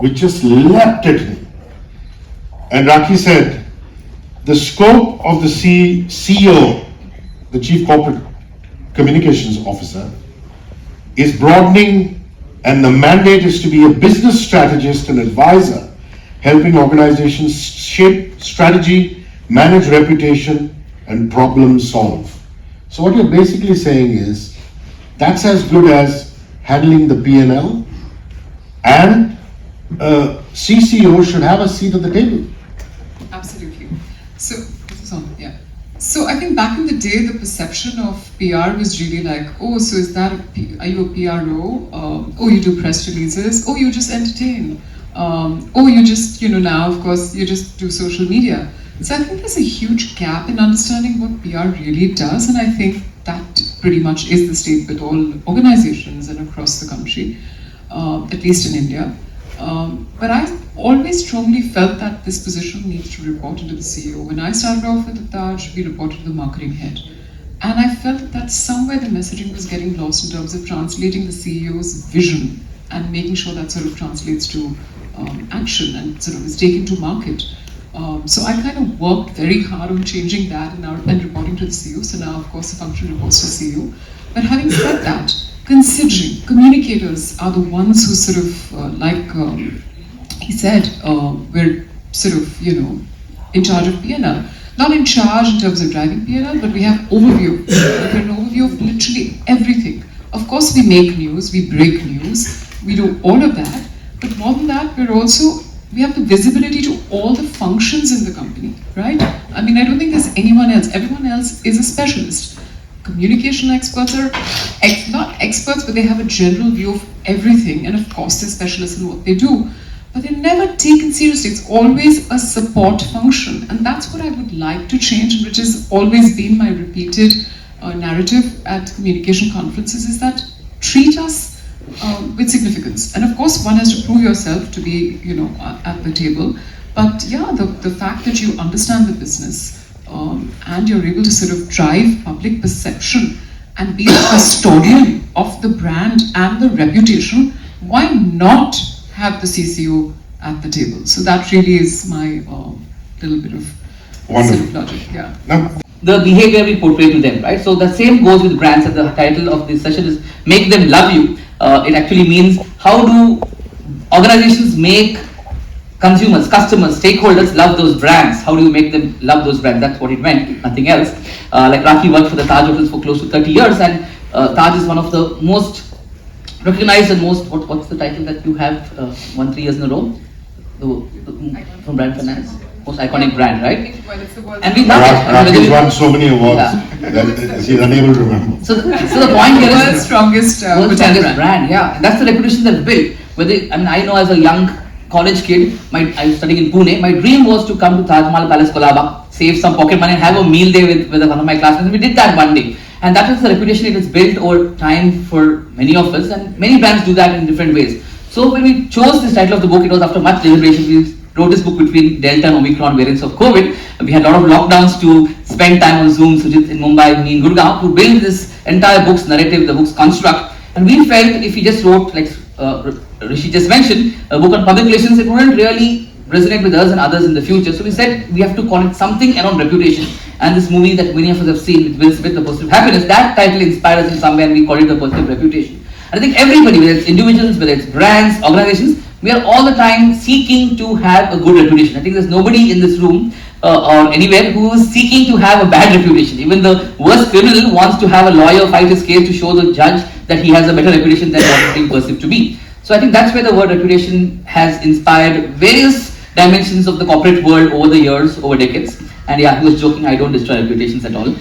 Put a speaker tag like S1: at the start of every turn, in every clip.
S1: which just leapt at me. And Rakhi said, the scope of the CEO, the Chief Corporate Communications Officer, is broadening, and the mandate is to be a business strategist and advisor, helping organizations shape strategy, manage reputation, and problem solve. So what you're basically saying is, that's as good as handling the P&L, and CCO should have a seat at the table.
S2: Absolutely. So, So I think back in the day, the perception of PR was really like, oh, so are you a PRO? Oh, you do press releases? Oh, you just entertain? Oh, you just, now of course, you just do social media. So I think there's a huge gap in understanding what PR really does, and I think that pretty much is the state with all organizations and across the country, at least in India. But I always strongly felt that this position needs to report into the CEO. When I started off with the Taj, we reported to the marketing head. And I felt that somewhere the messaging was getting lost in terms of translating the CEO's vision and making sure that sort of translates to action and sort of is taken to market. So I kind of worked very hard on changing that and reporting to the CEO. So now, of course, the function reports to the CEO. But having said that, considering communicators are the ones who sort of, he said, we're sort of, in charge of P&L. Not in charge in terms of driving P&L, but we have overview. We're an overview of literally everything. Of course, we make news, we break news, we do all of that. But more than that, we have the visibility to all the functions in the company, right? I mean, I don't think there's anyone else. Everyone else is a specialist. Communication experts are not experts, but they have a general view of everything, and of course they're specialists in what they do, but they're never taken seriously. It's always a support function, and that's what I would like to change, which has always been my repeated narrative at communication conferences, is that treat us with significance. And of course one has to prove yourself to be, at the table, but yeah, the fact that you understand the business, and you're able to sort of drive public perception and be the custodian of the brand and the reputation, why not have the CCO at the table? So that really is my little bit of sort of logic. Yeah.
S3: The behavior we portray to them, right? So the same goes with brands, and the title of this session is Make Them Love You. It actually means how do organizations make consumers, customers, stakeholders love those brands? How do you make them love those brands? That's what it meant, nothing else. Like Rakhi worked for the Taj Hotels for close to 30 years, and Taj is one of the most recognized and most, what's the title that you have won 3 years in a row? From Brand Finance? Most iconic brand, right? And we love it.
S1: Rakhi's won so many awards that she's unable to remember.
S3: So the point here is
S2: world's strongest
S3: brand. Yeah, and that's the reputation that built. I know as a young college kid, I was studying in Pune, my dream was to come to Taj Mahal Palace Colaba, save some pocket money and have a meal there with one of my classmates. We did that one day. And that was the reputation it has built over time for many of us, and many brands do that in different ways. So when we chose this title of the book, it was after much deliberation. We wrote this book between Delta and Omicron variants of COVID. We had a lot of lockdowns to spend time on Zoom, Sujit in Mumbai, me in Gurgaon, to build this entire book's narrative, the book's construct. And we felt if we just wrote, like Rishi just mentioned, a book on public relations, it wouldn't really resonate with us and others in the future. So we said we have to call it something around reputation. And this movie that many of us have seen with Will Smith, The Pursuit of Happiness, that title inspired us in some way, and we called it The Pursuit of Reputation. And I think everybody, whether it's individuals, whether it's brands, organizations, we are all the time seeking to have a good reputation. I think there's nobody in this room or anywhere who is seeking to have a bad reputation. Even the worst criminal wants to have a lawyer fight his case to show the judge that he has a better reputation than what is being perceived to be. So I think that's where the word reputation has inspired various dimensions of the corporate world over the years, over decades. And yeah, he was joking, I don't destroy reputations at all.
S1: You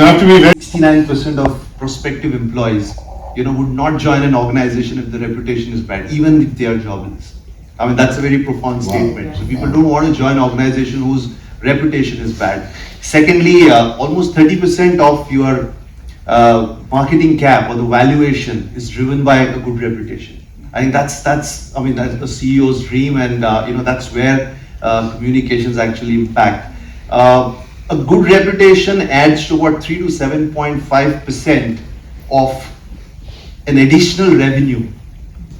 S1: have to be very
S4: 69% of prospective employees, would not join an organization if the reputation is bad, even if they are jobless. I mean, that's a very profound statement. So people don't want to join an organization whose reputation is bad. Secondly, almost 30% of your marketing cap or the valuation is driven by a good reputation. I think that's the CEO's dream, and that's where communications actually impact. A good reputation adds to about 3 to 7.5% of an additional revenue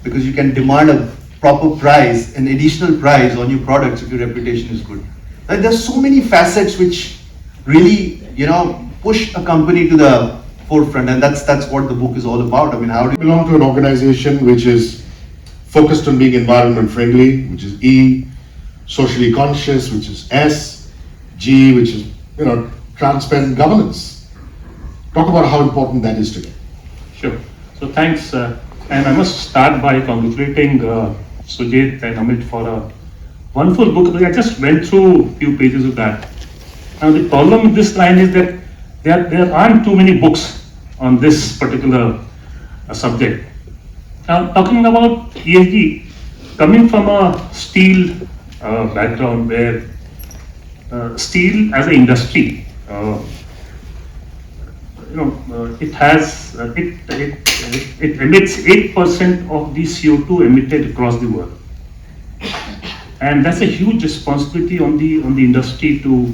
S4: because you can demand a proper price, an additional price on your products if your reputation is good. And there's so many facets which really, push a company to the forefront, and that's what the book is all about. I mean, how do you
S1: Belong to an organization which is focused on being environment friendly, which is E, socially conscious, which is S, G, which is, transparent governance. Talk about how important that is today.
S5: Sure. So thanks, and I must start by congratulating Sujit and Amit for a wonderful book. I just went through a few pages of that. Now the problem with this line is that there aren't too many books on this particular subject. Now talking about ESG, coming from a steel background where steel as an industry, it has it emits 8% of the CO2 emitted across the world, and that's a huge responsibility on the industry to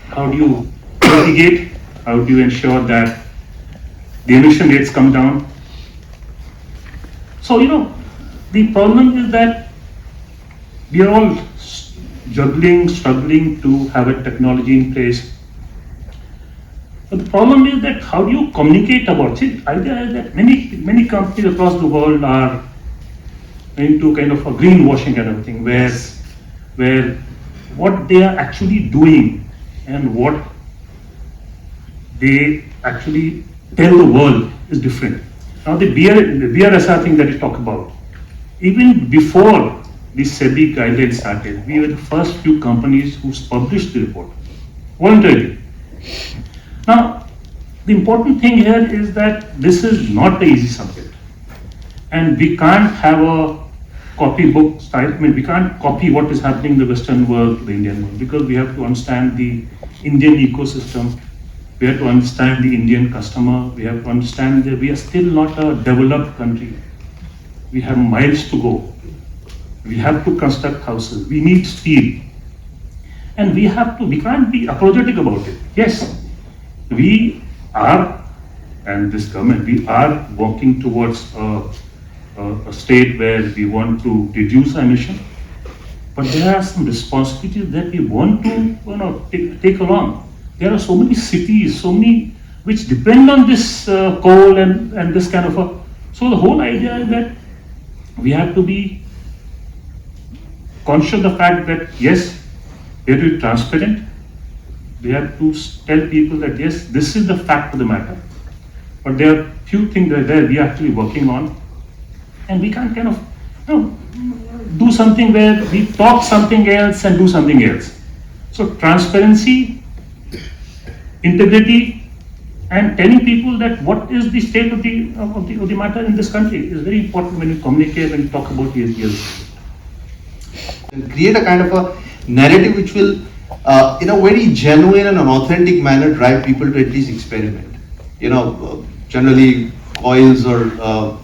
S5: how do you mitigate, how do you ensure that the emission rates come down. So the problem is that we are all struggling to have a technology in place. But the problem is that how do you communicate about it? The idea is that many companies across the world are into kind of a greenwashing kind of thing, where what they are actually doing and what they actually tell the world is different. Now the BRSR thing that you talk about, even before the SEBI guidelines started, we were the first few companies who published the report voluntarily. Now, the important thing here is that this is not an easy subject, and we can't have a copybook style. I mean, we can't copy what is happening in the Western world to the Indian world, because we have to understand the Indian ecosystem, we have to understand the Indian customer, we have to understand that we are still not a developed country. We have miles to go. We have to construct houses. We need steel, and we can't be apologetic about it. Yes. We are, and this government, we are working towards a state where we want to reduce emission, but there are some responsibilities that we want to take along. There are so many cities, which depend on this coal and this kind of a. So the whole idea is that we have to be conscious of the fact that yes, we have to be transparent. We have to tell people that yes, this is the fact of the matter. But there are few things that we are actually working on, and we can't kind of do something where we talk something else and do something else. So transparency, integrity, and telling people that what is the state of the matter in this country is very important when you communicate and talk about ESG.
S4: And create a kind of a narrative which will, in a very genuine and an authentic manner, drive people to at least experiment. Generally oils or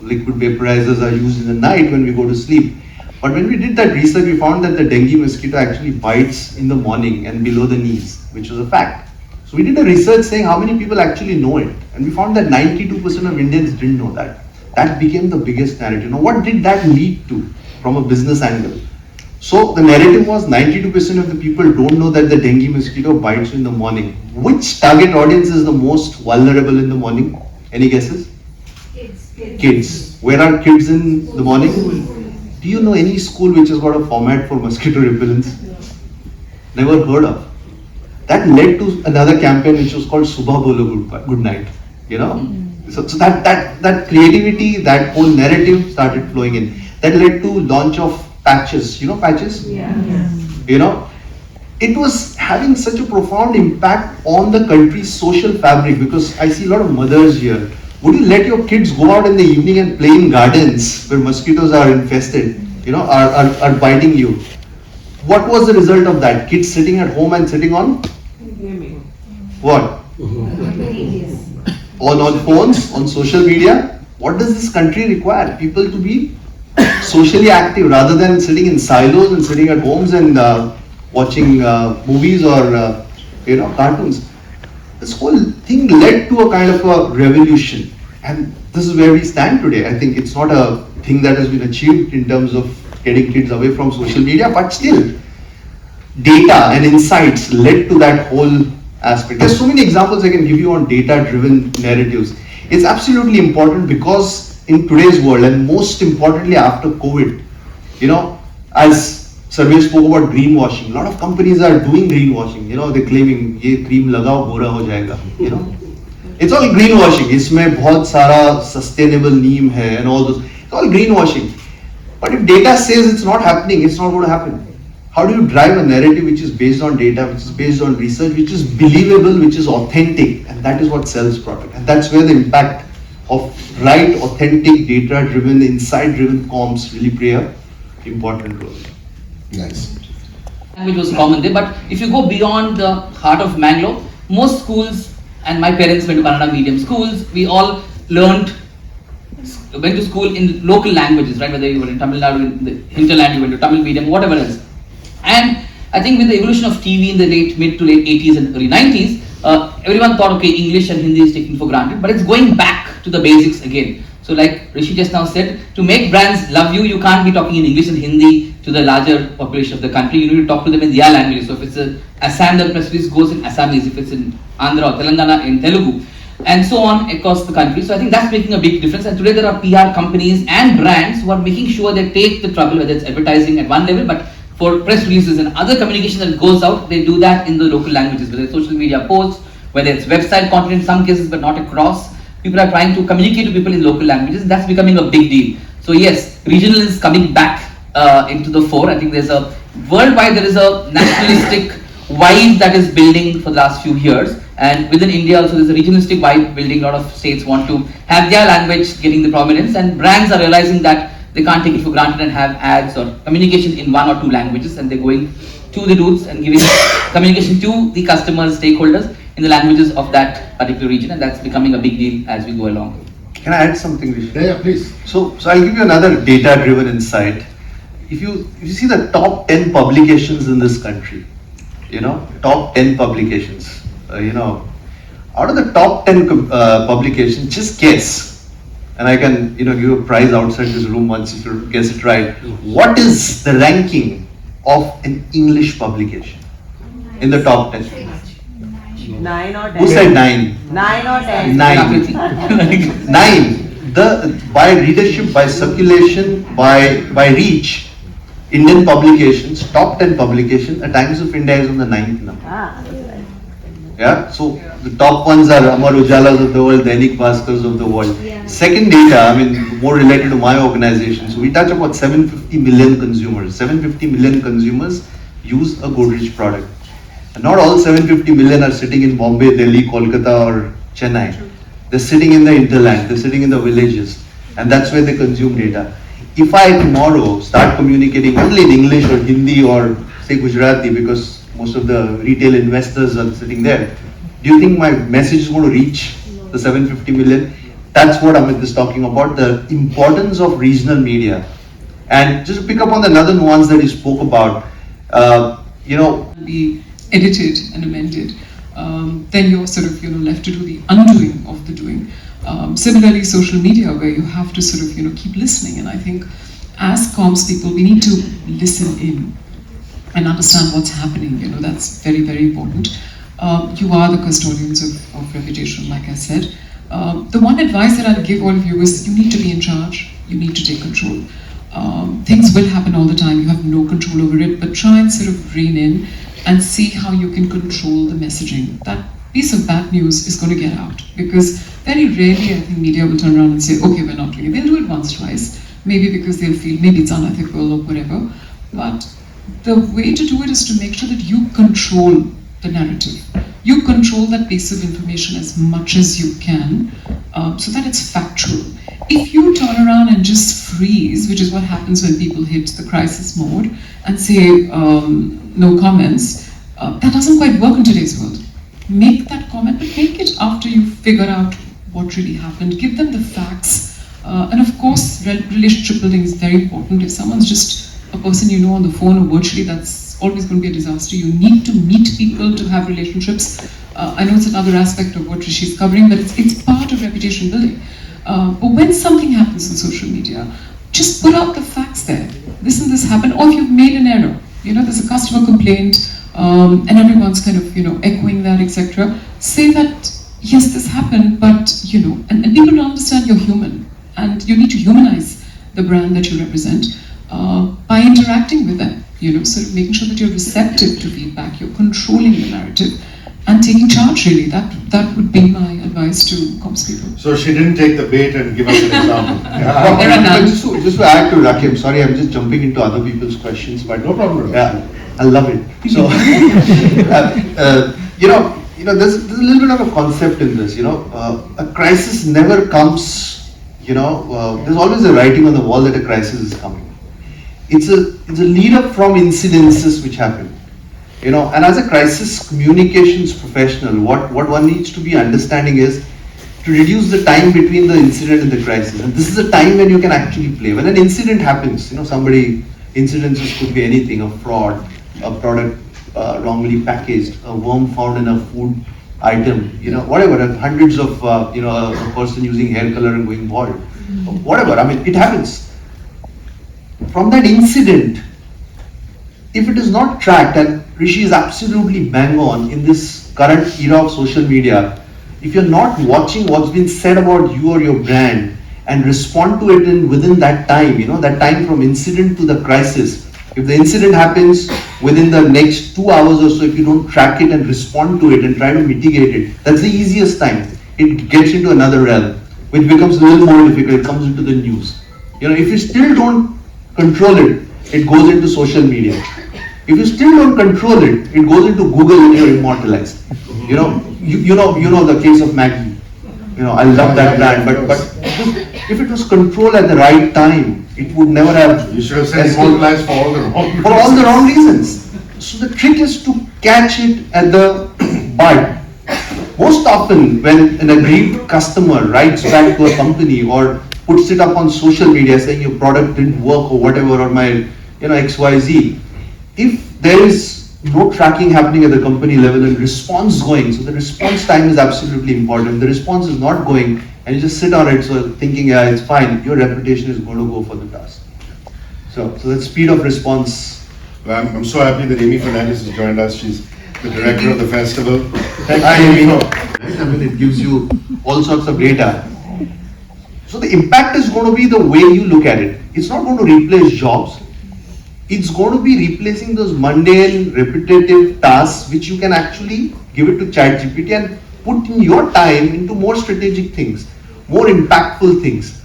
S4: liquid vaporizers are used in the night when we go to sleep. But when we did that research, we found that the dengue mosquito actually bites in the morning and below the knees, which was a fact. So we did a research saying how many people actually know it, and we found that 92% of Indians didn't know that. That became the biggest narrative. Now, what did that lead to from a business angle? So the narrative was 92% of the people don't know that the dengue mosquito bites in the morning. Which target audience is the most vulnerable in the morning? Any guesses? Kids. Where are kids in the morning? Do you know any school which has got a format for mosquito repellents? Never heard of. That led to another campaign which was called Subha Bolo Good Night. So that creativity, that whole narrative started flowing in. That led to launch of patches. Patches? Yeah. It was having such a profound impact on the country's social fabric, because I see a lot of mothers here. Would you let your kids go out in the evening and play in gardens where mosquitoes are infested, are biting you? What was the result of that? Kids sitting at home and sitting on? What? On phones, on social media. What does this country require? People to be socially active rather than sitting in silos and sitting at homes and watching movies or cartoons. This whole thing led to a kind of a revolution, and this is where we stand today. I think it's not a thing that has been achieved in terms of getting kids away from social media, but still, data and insights led to that whole aspect. There's so many examples I can give you on data-driven narratives. It's absolutely important because in today's world, and most importantly after COVID, as Sarvesh spoke about greenwashing, a lot of companies are doing greenwashing. They're claiming, "Ye cream lagao, gora ho jayega." It's all greenwashing. इसमें बहुत सारा sustainable neem है and all those. It's all greenwashing. But if data says it's not happening, it's not going to happen. How do you drive a narrative which is based on data, which is based on research, which is believable, which is authentic, and that is what sells product. And that's where the impact of right, authentic, data-driven, insight-driven comms really play a important role.
S1: Nice.
S3: Language was common there, but if you go beyond the heart of Mangalore, most schools, and my parents went to Kannada medium schools, we all went to school in local languages, right? Whether you were in Tamil Nadu, in the hinterland, you went to Tamil medium, whatever else. And I think with the evolution of TV in the mid to late 80s and early 90s, everyone thought, okay, English and Hindi is taken for granted, but it's going back to the basics again. So like Rishi just now said, to make brands love you, you can't be talking in English and Hindi to the larger population of the country. You need to talk to them in their language. So if it's Assam, the press release goes in Assamese. If it's in Andhra or Telangana, in Telugu, and so on across the country. So I think that's making a big difference. And today there are PR companies and brands who are making sure they take the trouble, whether it's advertising at one level, but for press releases and other communication that goes out, they do that in the local languages, whether it's social media posts, whether it's website content in some cases, but not across. People are trying to communicate to people in local languages, and that's becoming a big deal. So yes, regional is coming back into the fore. I think there's a worldwide, there is a nationalistic vibe that is building for the last few years, and within India also there's a regionalistic vibe building. A lot of states want to have their language getting the prominence, and brands are realizing that they can't take it for granted and have ads or communication in one or two languages, and they're going to the roots and giving communication to the customers, stakeholders in the languages of that particular region, and that's becoming a big deal as we go along.
S4: Can I add something, Rishi?
S1: Yeah, please.
S4: So I'll give you another data-driven insight. If you see the top 10 publications in this country, top 10 publications, out of the top 10 publications, just guess, and I can, give a prize outside this room once if you guess it right. What is the ranking of an English publication in the top 10?
S6: 9 or 10.
S4: Who said 9?
S6: 9 or 10.
S4: 9. 9. By readership, by circulation, by reach, Indian publications, top 10 publication, Times of India is on the 9th number.
S6: That's right.
S4: Yeah, so the top ones are Amar Ujalas of the world, Dainik Bhaskars of the world. Second data, more related to my organization. So we touch about 750 million consumers. 750 million consumers use a Godrej product. And not all 750 million are sitting in Bombay, Delhi, Kolkata or Chennai. They're sitting in the hinterland, they're sitting in the villages, and that's where they consume data. If I tomorrow start communicating only in English or Hindi or say Gujarati, because most of the retail investors are sitting there, do you think my message is going to reach the 750 million? That's what Amit is talking about, the importance of regional media. And just to pick up on another nuance that he spoke about,
S2: Be edited and amended. Then you're sort of left to do the undoing of the doing. Similarly, social media, where you have to sort of keep listening. And I think as comms people, we need to listen in and understand what's happening. That's very, very important. You are the custodians of reputation, like I said. The one advice that I'll give all of you is you need to be in charge. You need to take control. Things will happen all the time. You have no control over it, but try and sort of rein in and see how you can control the messaging. That piece of bad news is going to get out, because very rarely I think media will turn around and say, okay, we're not doing it. They'll do it once, twice, maybe because they'll feel maybe it's unethical or whatever. But the way to do it is to make sure that you control the narrative. You control that piece of information as much as you can, so that it's factual. If you turn around and just freeze, which is what happens when people hit the crisis mode and say no comments, that doesn't quite work in today's world. Make that comment, but make it after you figure out what really happened. Give them the facts. And of course, relationship building is very important. If someone's just a person you know on the phone or virtually, that's always going to be a disaster. You need to meet people to have relationships. I know it's another aspect of what Rishi's covering, but it's part of reputation building. But when something happens on social media, just put out the facts there. This and this happened, or if you've made an error, there's a customer complaint, and everyone's kind of, echoing that, etc. Say that, yes, this happened, but, and people don't understand you're human, and you need to humanize the brand that you represent by interacting with them, sort of making sure that you're receptive to feedback, you're controlling the narrative, and taking charge, really. That would be my advice to comms people.
S1: So she didn't take the bait and give us an example.
S2: There are none.
S4: Just to add to Rakim, sorry, I'm just jumping into other people's questions, but
S1: No problem.
S4: yeah, I love it. So, there's a little bit of a concept in this. A crisis never comes. There's always a writing on the wall that a crisis is coming. It's a lead up from incidences which happen. And as a crisis communications professional, what one needs to be understanding is to reduce the time between the incident and the crisis. And this is a time when you can actually play. When an incident happens, incidences could be anything: a fraud, a product wrongly packaged, a worm found in a food item, whatever, hundreds of, a person using hair color and going bald, whatever. I mean, it happens. From that incident, if it is not tracked, and Rishi is absolutely bang on in this current era of social media, if you're not watching what's been said about you or your brand and respond to it within that time, that time from incident to the crisis. If the incident happens within the next 2 hours or so, if you don't track it and respond to it and try to mitigate it, that's the easiest time. It gets into another realm, which becomes a little more difficult. It comes into the news. If you still don't control it, it goes into social media. If you still don't control it, it goes into Google and you're immortalized. You know the case of Maggie. I love that brand, but if it was controlled at the right time, it would never have.
S1: You should have said immortalized for all the wrong reasons.
S4: So the trick is to catch it at the bud. Most often, when an aggrieved customer writes back to a company or puts it up on social media saying your product didn't work or whatever, or my XYZ, if there is no tracking happening at the company level and response going, so the response time is absolutely important. The response is not going and you just sit on it, so thinking, yeah, it's fine, your reputation is going to go for the toss. So that speed of response.
S1: Well, I'm so happy that Amy Fernandez has joined us. She's the director of the festival. Thank
S4: Hi,
S1: you,
S4: Amy.
S1: Amy.
S4: I mean, it gives you all sorts of data. So the impact is going to be the way you look at it. It's not going to replace jobs. It's going to be replacing those mundane, repetitive tasks which you can actually give it to ChatGPT and put in your time into more strategic things, more impactful things.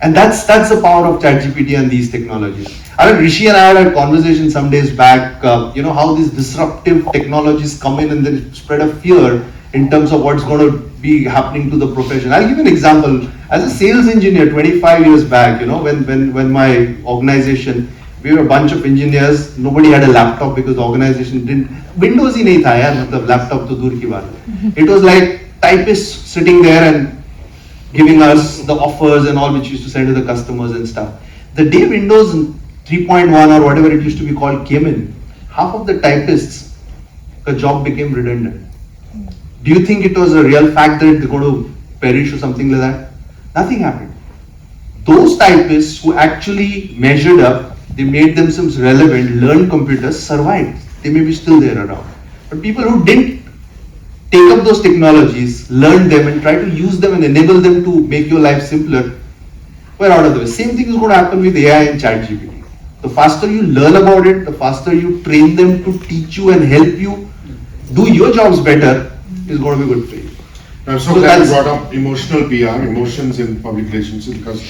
S4: And that's the power of ChatGPT and these technologies. I mean, Rishi and I had a conversation some days back, how these disruptive technologies come in and then spread a fear in terms of what's going to be happening to the profession. I'll give you an example. As a sales engineer 25 years back, when my organization, we were a bunch of engineers, nobody had a laptop because the organization didn't, Windows ही नहीं था यार, मतलब laptop तो दूर की बात है. It was like typists sitting there and giving us the offers and all which used to send to the customers and stuff. The day Windows 3.1 or whatever it used to be called came in, half of the typists, the job became redundant. Do you think it was a real fact that they're going to perish or something like that? Nothing happened. Those typists who actually measured up, they made themselves relevant, learned computers, survived. They may be still there around. But people who didn't take up those technologies, learn them and try to use them and enable them to make your life simpler, were out of the way. Same thing is going to happen with AI and ChatGPT. The faster you learn about it, the faster you train them to teach you and help you do your jobs better, is going to be good for you.
S1: I'm so glad you brought up emotional PR, emotions in public relations, because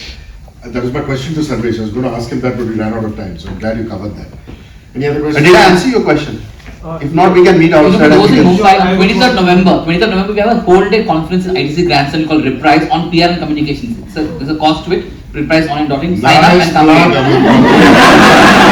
S1: that was my question to Sarvesh. I was going to ask him that, but we ran out of time, so I'm glad you covered that. Any other questions?
S4: Did I answer your question? If not, we can meet outside.
S3: Those in
S4: and we can-
S3: Mumbai, 23rd November, we have a whole day conference in ITC Grandstand called Reprise on PR and Communications. There's a cost to it. Reprise on and dot in. Sign up and come.
S1: Nice plug.